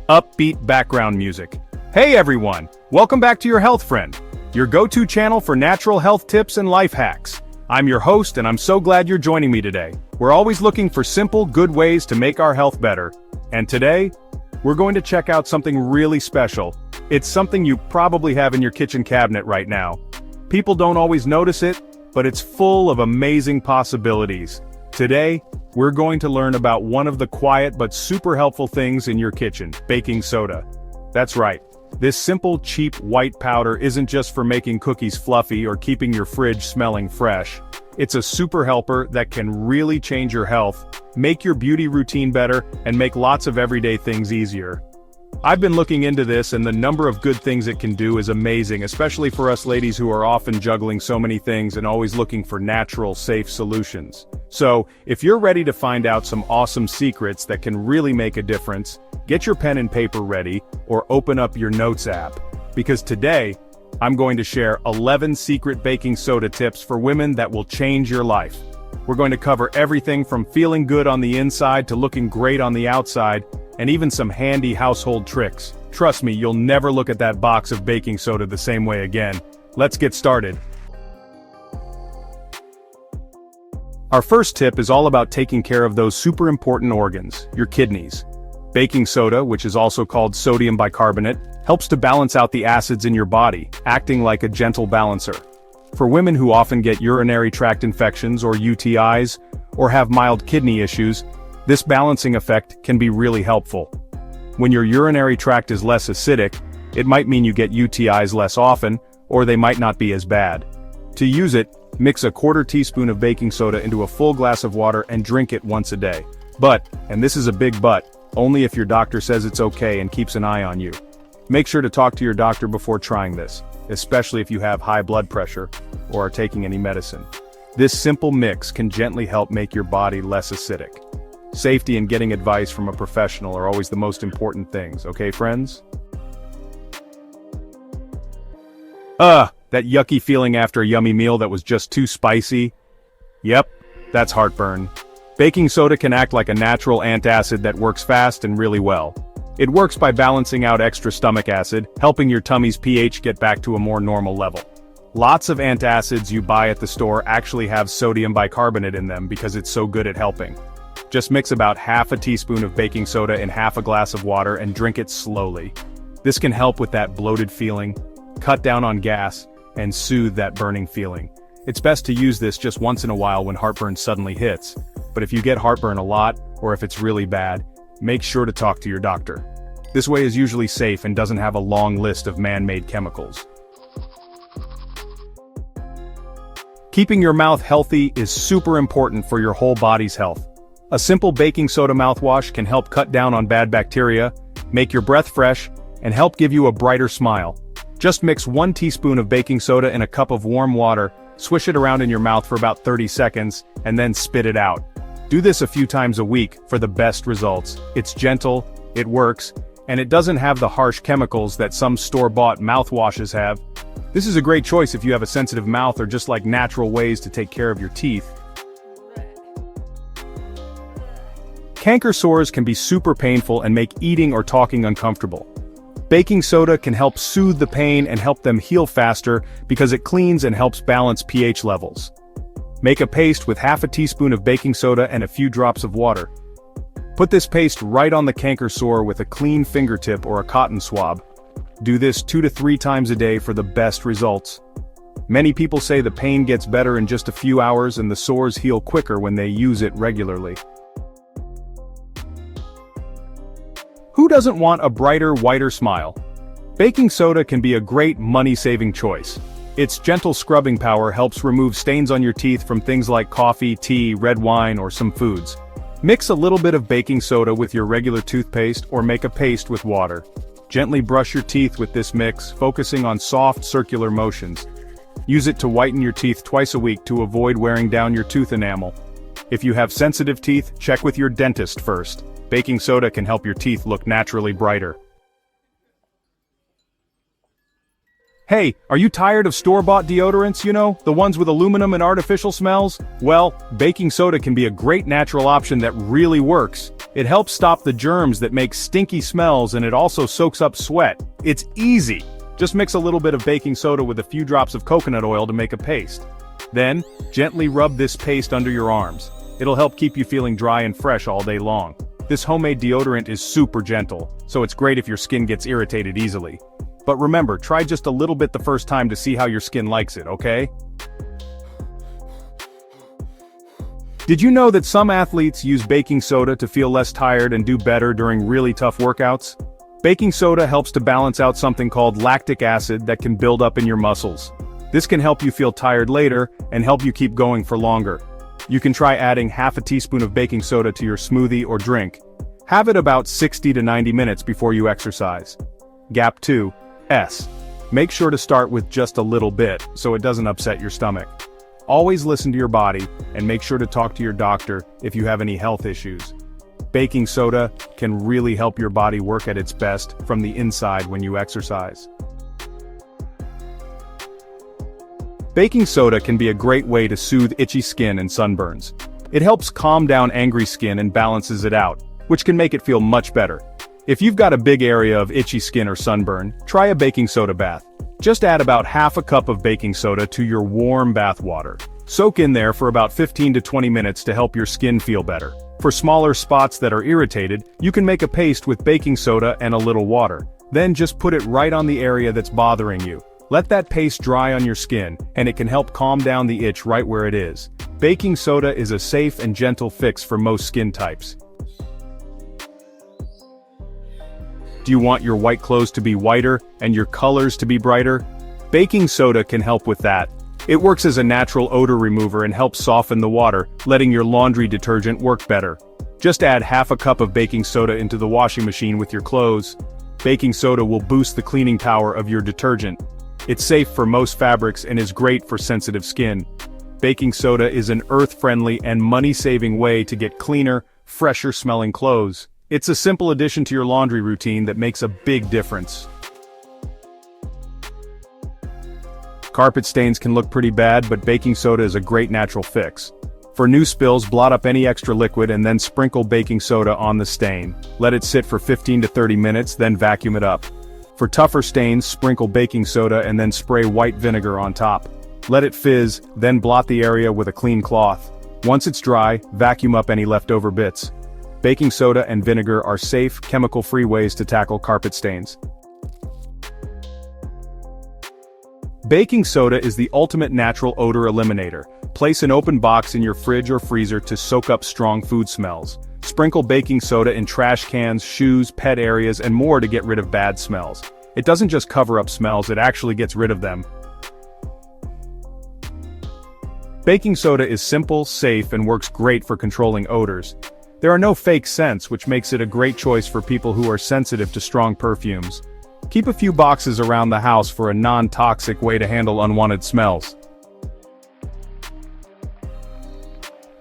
upbeat background music. Hey everyone, welcome back to your Health Friend, your go-to channel for natural health tips and life hacks. I'm your host and I'm so glad you're joining me today. We're always looking for simple, good ways to make our health better. And today, we're going to check out something really special. It's something you probably have in your kitchen cabinet right now. People don't always notice it, but it's full of amazing possibilities. Today, we're going to learn about one of the quiet but super helpful things in your kitchen, baking soda. That's right. This simple, cheap white powder isn't just for making cookies fluffy or keeping your fridge smelling fresh. It's a super helper that can really change your health, make your beauty routine better, and make lots of everyday things easier. I've been looking into this and the number of good things it can do is amazing, especially for us ladies who are often juggling so many things and always looking for natural, safe solutions. So, if you're ready to find out some awesome secrets that can really make a difference, get your pen and paper ready, or open up your Notes app. Because today, I'm going to share 11 secret baking soda tips for women that will change your life. We're going to cover everything from feeling good on the inside to looking great on the outside, and even some handy household tricks. Trust me, you'll never look at that box of baking soda the same way again. Let's get started. Our first tip is all about taking care of those super important organs, your kidneys. Baking soda, which is also called sodium bicarbonate, helps to balance out the acids in your body, acting like a gentle balancer. For women who often get urinary tract infections or UTIs, or have mild kidney issues, this balancing effect can be really helpful. When your urinary tract is less acidic, it might mean you get UTIs less often, or they might not be as bad. To use it, mix a quarter teaspoon of baking soda into a full glass of water and drink it once a day. But, and this is a big but, only if your doctor says it's okay and keeps an eye on you. Make sure to talk to your doctor before trying this, especially if you have high blood pressure or are taking any medicine. This simple mix can gently help make your body less acidic. Safety and getting advice from a professional are always the most important things, okay friends? That yucky feeling after a yummy meal that was just too spicy? Yep, that's heartburn. Baking soda can act like a natural antacid that works fast and really well. It works by balancing out extra stomach acid, helping your tummy's pH get back to a more normal level. Lots of antacids you buy at the store actually have sodium bicarbonate in them because it's so good at helping. Just mix about half a teaspoon of baking soda in half a glass of water and drink it slowly. This can help with that bloated feeling, cut down on gas, and soothe that burning feeling. It's best to use this just once in a while when heartburn suddenly hits, but if you get heartburn a lot, or if it's really bad, make sure to talk to your doctor. This way is usually safe and doesn't have a long list of man-made chemicals. Keeping your mouth healthy is super important for your whole body's health. A simple baking soda mouthwash can help cut down on bad bacteria, make your breath fresh, and help give you a brighter smile. Just mix 1 teaspoon of baking soda in a cup of warm water, swish it around in your mouth for about 30 seconds, and then spit it out. Do this a few times a week for the best results. It's gentle, it works, and it doesn't have the harsh chemicals that some store-bought mouthwashes have. This is a great choice if you have a sensitive mouth or just like natural ways to take care of your teeth. Canker sores can be super painful and make eating or talking uncomfortable. Baking soda can help soothe the pain and help them heal faster because it cleans and helps balance pH levels. Make a paste with half a teaspoon of baking soda and a few drops of water. Put this paste right on the canker sore with a clean fingertip or a cotton swab. Do this 2 to 3 times a day for the best results. Many people say the pain gets better in just a few hours and the sores heal quicker when they use it regularly. Who doesn't want a brighter, whiter smile? Baking soda can be a great money-saving choice. Its gentle scrubbing power helps remove stains on your teeth from things like coffee, tea, red wine, or some foods. Mix a little bit of baking soda with your regular toothpaste or make a paste with water. Gently brush your teeth with this mix, focusing on soft, circular motions. Use it to whiten your teeth twice a week to avoid wearing down your tooth enamel. If you have sensitive teeth, check with your dentist first. Baking soda can help your teeth look naturally brighter. Hey, are you tired of store-bought deodorants, the ones with aluminum and artificial smells? Well, baking soda can be a great natural option that really works. It helps stop the germs that make stinky smells, and it also soaks up sweat. It's easy. Just mix a little bit of baking soda with a few drops of coconut oil to make a paste. Then, gently rub this paste under your arms. It'll help keep you feeling dry and fresh all day long. This homemade deodorant is super gentle, so it's great if your skin gets irritated easily. But remember, try just a little bit the first time to see how your skin likes it, okay? Did you know that some athletes use baking soda to feel less tired and do better during really tough workouts? Baking soda helps to balance out something called lactic acid that can build up in your muscles. This can help you feel tired later and help you keep going for longer. You can try adding half a teaspoon of baking soda to your smoothie or drink. Have it about 60 to 90 minutes before you exercise. Gap 2. Make sure to start with just a little bit, so it doesn't upset your stomach. Always listen to your body, and make sure to talk to your doctor if you have any health issues. Baking soda can really help your body work at its best from the inside when you exercise. Baking soda can be a great way to soothe itchy skin and sunburns. It helps calm down angry skin and balances it out, which can make it feel much better. If you've got a big area of itchy skin or sunburn, try a baking soda bath. Just add about half a cup of baking soda to your warm bath water. Soak in there for about 15 to 20 minutes to help your skin feel better. For smaller spots that are irritated, you can make a paste with baking soda and a little water. Then just put it right on the area that's bothering you. Let that paste dry on your skin, and it can help calm down the itch right where it is. Baking soda is a safe and gentle fix for most skin types. Do you want your white clothes to be whiter and your colors to be brighter? Baking soda can help with that. It works as a natural odor remover and helps soften the water, letting your laundry detergent work better. Just add half a cup of baking soda into the washing machine with your clothes. Baking soda will boost the cleaning power of your detergent. It's safe for most fabrics and is great for sensitive skin. Baking soda is an earth-friendly and money-saving way to get cleaner, fresher-smelling clothes. It's a simple addition to your laundry routine that makes a big difference. Carpet stains can look pretty bad, but baking soda is a great natural fix. For new spills, blot up any extra liquid and then sprinkle baking soda on the stain. Let it sit for 15 to 30 minutes, then vacuum it up. For tougher stains, sprinkle baking soda and then spray white vinegar on top. Let it fizz, then blot the area with a clean cloth. Once it's dry, vacuum up any leftover bits. Baking soda and vinegar are safe, chemical-free ways to tackle carpet stains. Baking soda is the ultimate natural odor eliminator. Place an open box in your fridge or freezer to soak up strong food smells. Sprinkle baking soda in trash cans, shoes, pet areas, and more to get rid of bad smells. It doesn't just cover up smells, it actually gets rid of them. Baking soda is simple, safe, and works great for controlling odors. There are no fake scents, which makes it a great choice for people who are sensitive to strong perfumes. Keep a few boxes around the house for a non-toxic way to handle unwanted smells.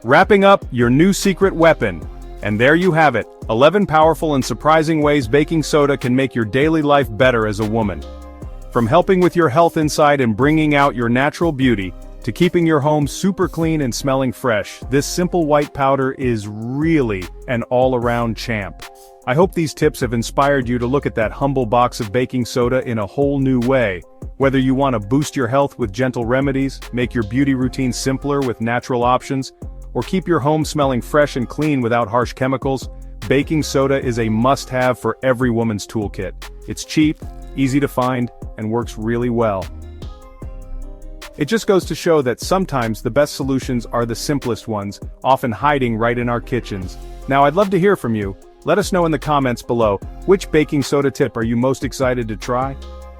Wrapping up your new secret weapon. And there you have it, 11 powerful and surprising ways baking soda can make your daily life better as a woman. From helping with your health inside and bringing out your natural beauty, to keeping your home super clean and smelling fresh, this simple white powder is really an all-around champ. I hope these tips have inspired you to look at that humble box of baking soda in a whole new way. Whether you want to boost your health with gentle remedies, make your beauty routine simpler with natural options, or keep your home smelling fresh and clean without harsh chemicals, baking soda is a must-have for every woman's toolkit. It's cheap, easy to find, and works really well. It just goes to show that sometimes the best solutions are the simplest ones, often hiding right in our kitchens. Now I'd love to hear from you. Let us know in the comments below, which baking soda tip are you most excited to try?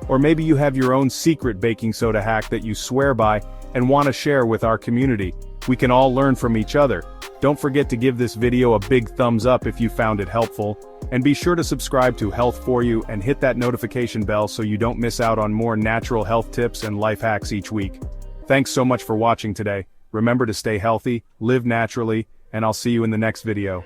Or maybe you have your own secret baking soda hack that you swear by and want to share with our community. We can all learn from each other. Don't forget to give this video a big thumbs up if you found it helpful, and be sure to subscribe to Health For You and hit that notification bell so you don't miss out on more natural health tips and life hacks each week. Thanks so much for watching today. Remember to stay healthy, live naturally, and I'll see you in the next video.